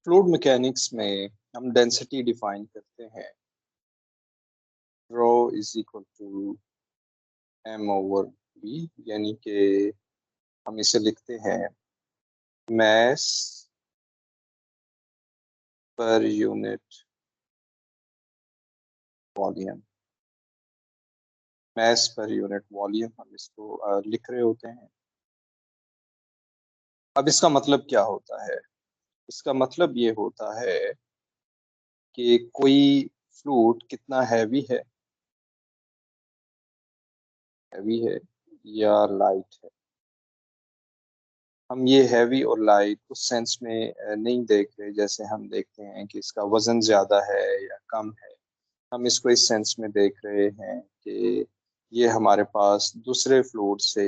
Fluid mechanics में हम density define करते हैं rho is equal to m over V, यानी कि हम इसे लिखते हैं mass per unit volume. Mass per unit volume हम इसको लिख रहे होते हैं। अब इसका मतलब क्या होता है? इसका मतलब ये होता है कि कोई फ्लूइड कितना हैवी है या लाइट है। हम ये हैवी और लाइट उस सेंस में नहीं देख रहे जैसे हम देखते हैं कि इसका वजन ज़्यादा है या कम है। हम इसको इस सेंस में देख रहे हैं कि ये हमारे पास दूसरे फ्लूइड से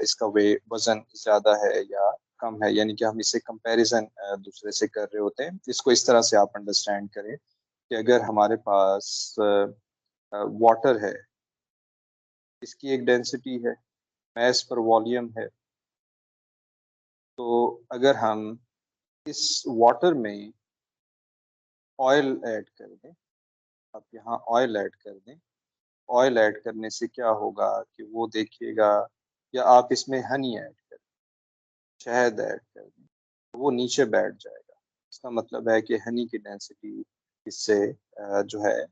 इसका वजन ज़्यादा है या कम है, यानी कि हम इसे कंपैरिजन दूसरे से कर रहे होते हैं। इसको इस तरह से आप अंडरस्टैंड करें कि अगर हमारे पास वाटर है, इसकी एक डेंसिटी है, मैस पर वॉल्यूम है, तो अगर हम इस वाटर में ऑयल ऐड कर दें, आप यहाँ ऑयल ऐड कर दें, ऑयल ऐड करने से क्या होगा कि वो देखिएगा, या आप इसमें हनी ऐड कर दें, शहद ऐड कर दें, तो वो नीचे बैठ जाएगा। इसका मतलब है कि हनी की डेंसिटी इससे जो है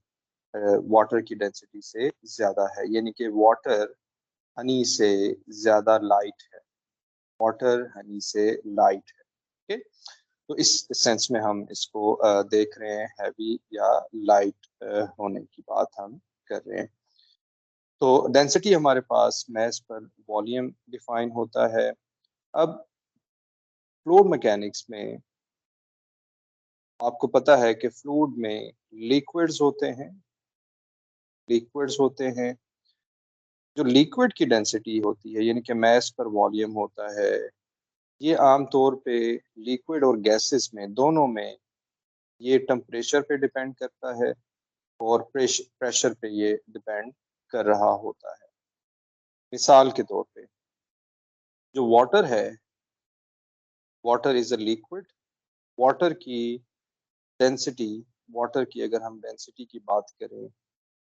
वाटर की डेंसिटी से ज़्यादा है, यानी कि वाटर हनी से ज़्यादा लाइट है, वाटर हनी से लाइट है। ओके, तो इस सेंस में हम इसको देख रहे हैं, हैवी या लाइट होने की बात हम कर रहे हैं। तो डेंसिटी हमारे पास मैस पर वॉल्यूम डिफाइन होता है। अब फ्लूइड मैकेनिक्स में आपको पता है कि फ्लूइड में लिक्विड्स होते हैं, लिक्विड्स होते हैं। जो लिक्विड की डेंसिटी होती है, यानी कि मैस पर वॉल्यूम होता है, ये आमतौर पे लिक्विड और गैसेस में, दोनों में ये टेम्परेचर पे डिपेंड करता है और प्रेशर पे ये डिपेंड कर रहा होता है। मिसाल के तौर पे जो वाटर है, water is a liquid. Water की डेंसिटी, वाटर की अगर हम डेंसिटी की बात करें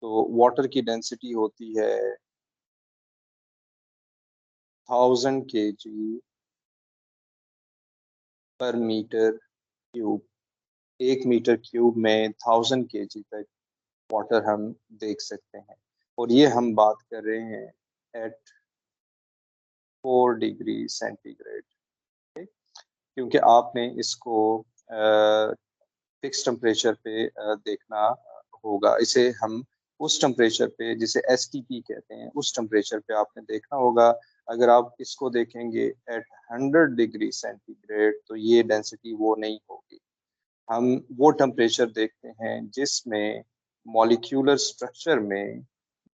तो वाटर की डेंसिटी होती है 1000 kg पर मीटर क्यूब। 1 मीटर क्यूब में 1000 kg तक वाटर हम देख सकते हैं, और ये हम बात कर रहे हैं एट 4 डिग्री सेंटीग्रेड। क्योंकि आपने इसको फिक्स टेम्परेचर पे देखना होगा। इसे हम उस टेम्परेचर पे, जिसे STP कहते हैं, उस टेम्परेचर पे आपने देखना होगा। अगर आप इसको देखेंगे एट 100 डिग्री सेंटीग्रेड तो ये डेंसिटी वो नहीं होगी। हम वो टेम्परेचर देखते हैं जिसमें मॉलिक्यूलर स्ट्रक्चर में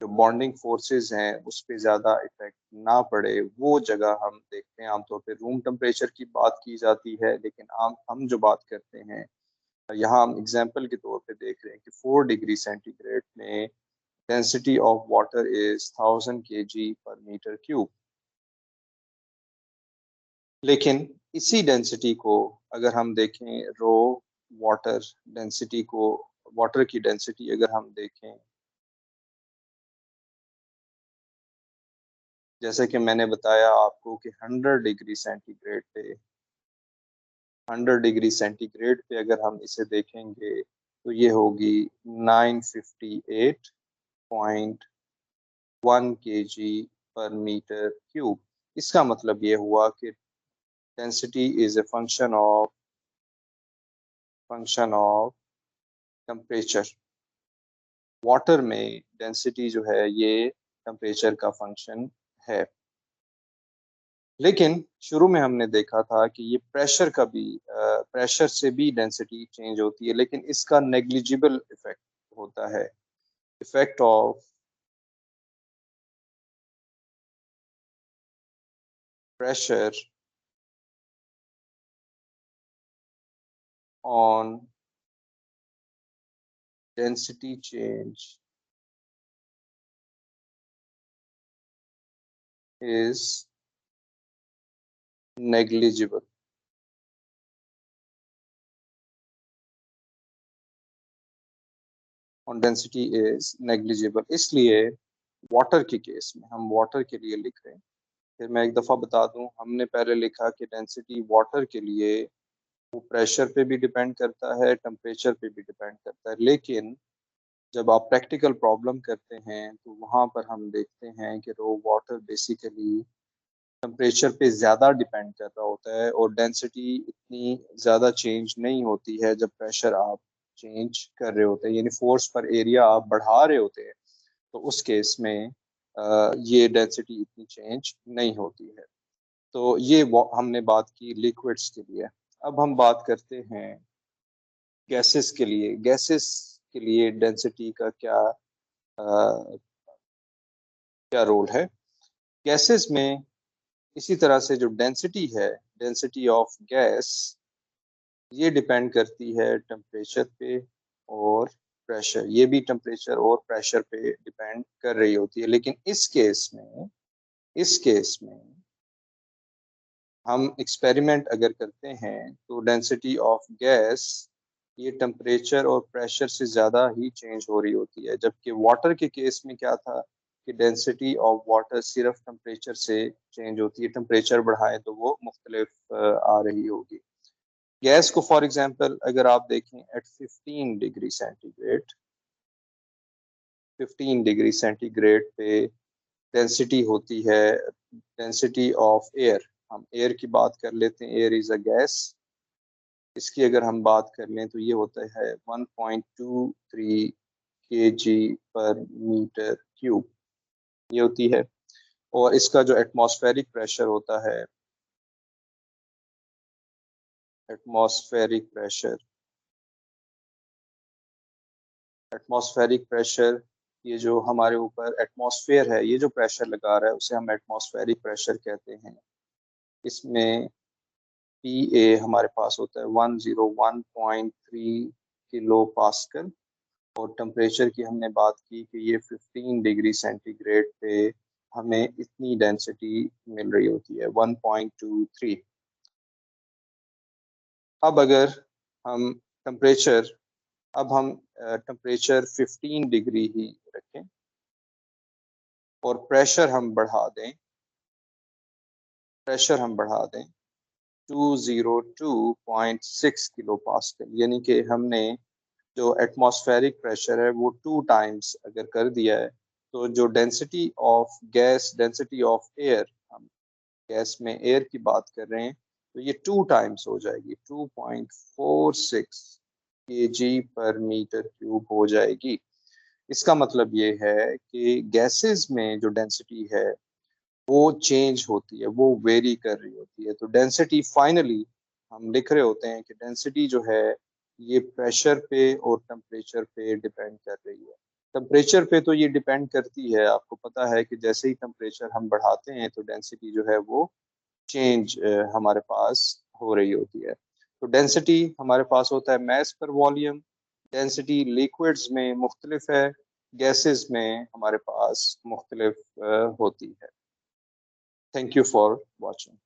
जो बॉन्डिंग फोर्सेस हैं उस पर ज़्यादा इफेक्ट ना पड़े, वो जगह हम देखते हैं। आमतौर पे रूम टेम्परेचर की बात की जाती है, लेकिन हम जो बात करते हैं यहाँ, हम एग्जाम्पल के तौर पे देख रहे हैं कि 4 डिग्री सेंटीग्रेड में density of water is 1000 kg पर मीटर क्यूब। लेकिन इसी डेंसिटी को अगर हम देखें, रो वाटर डेंसिटी को, वाटर की डेंसिटी अगर हम देखें, जैसे कि मैंने बताया आपको कि 100 डिग्री सेंटीग्रेड पे अगर हम इसे देखेंगे तो ये होगी 958.1 kg पर मीटर क्यूब। इसका मतलब ये हुआ कि density is a function of temperature. Water में डेंसिटी जो है ये टेम्परेचर का फंक्शन है। लेकिन शुरू में हमने देखा था कि ये प्रेशर से भी डेंसिटी चेंज होती है, लेकिन इसका नेग्लिजिबल इफेक्ट होता है। Effect of pressure on density change is negligible। On density is negligible. इसलिए वाटर के केस में हम वाटर के लिए लिख रहे हैं। फिर मैं एक दफ़ा बता दूं, हमने पहले लिखा कि डेंसिटी वाटर के लिए वो प्रेशर पे भी डिपेंड करता है, टेम्परेचर पे भी डिपेंड करता है। लेकिन जब आप प्रैक्टिकल प्रॉब्लम करते हैं तो वहाँ पर हम देखते हैं कि रो वाटर बेसिकली टेम्परेचर पे ज़्यादा डिपेंड कर रहा होता है और डेंसिटी इतनी ज़्यादा चेंज नहीं होती है जब प्रेशर आप चेंज कर रहे होते हैं, यानी फोर्स पर एरिया आप बढ़ा रहे होते हैं, तो उस केस में ये डेंसिटी इतनी चेंज नहीं होती है। तो ये हमने बात की लिक्विड्स के लिए। अब हम बात करते हैं गैसेस के लिए। गैसेस के लिए डेंसिटी का क्या रोल है। गैसेस में इसी तरह से जो डेंसिटी है, डेंसिटी ऑफ गैस, ये डिपेंड करती है टेम्परेचर पे और प्रेशर। ये भी टेम्परेचर और प्रेशर पे डिपेंड कर रही होती है। लेकिन इस केस में हम एक्सपेरिमेंट अगर करते हैं तो डेंसिटी ऑफ गैस ये टेम्परेचर और प्रेशर से ज़्यादा ही चेंज हो रही होती है। जबकि वाटर के केस में क्या था कि डेंसिटी ऑफ वाटर सिर्फ टेम्परेचर से चेंज होती है, टेम्परेचर बढ़ाएं तो वो मुख्तलिफ आ रही होगी। गैस को फॉर एग्जांपल अगर आप देखें at 15 degree centigrade, 15 degree centigrade पे डेंसिटी होती है, डेंसिटी ऑफ एयर। हम एयर की बात कर लेते हैं, एयर इज अ गैस। इसकी अगर हम बात कर लें तो ये होता है 1.23 kg पर मीटर क्यूब, ये होती है। और इसका जो एटमॉस्फेरिक प्रेशर होता है, एटमॉस्फेरिक प्रेशर, एटमॉस्फेरिक प्रेशर, ये जो हमारे ऊपर एटमॉस्फेयर है, ये जो प्रेशर लगा रहा है उसे हम एटमॉस्फेरिक प्रेशर कहते हैं। इसमें पी ए हमारे पास होता है 101.3 किलो पास्कल। और टेम्परेचर की हमने बात की कि ये 15 डिग्री सेंटीग्रेड पे हमें इतनी डेंसिटी मिल रही होती है, 1.23। अब अगर हम टेम्परेचर अब हम टेम्परेचर 15 डिग्री ही रखें और प्रेशर हम बढ़ा दें 202.6 किलो पास्कल, यानी कि हमने जो एटमॉस्फेरिक प्रेशर है वो 2 टाइम्स अगर कर दिया है, तो जो density of gas, density of air, हम गैस में एयर की बात कर रहे हैं, तो ये 2 टाइम्स हो जाएगी, 2.46 kg पर मीटर क्यूब हो जाएगी। इसका मतलब ये है कि गैसेस में जो डेंसिटी है वो चेंज होती है, वो वेरी कर रही होती है। तो डेंसिटी फाइनली हम लिख रहे होते हैं कि डेंसिटी जो है ये प्रेशर पे और टेम्परेचर पे डिपेंड कर रही है। टेम्परेचर पे तो ये डिपेंड करती है, आपको पता है कि जैसे ही टेम्परेचर हम बढ़ाते हैं तो डेंसिटी जो है वो चेंज हमारे पास हो रही होती है। तो डेंसिटी हमारे पास होता है मैस पर वॉल्यूम। डेंसिटी लिक्विड्स में मुख्तलिफ है, गैसेस में हमारे पास मुख्तलिफ होती है। Thank you for watching.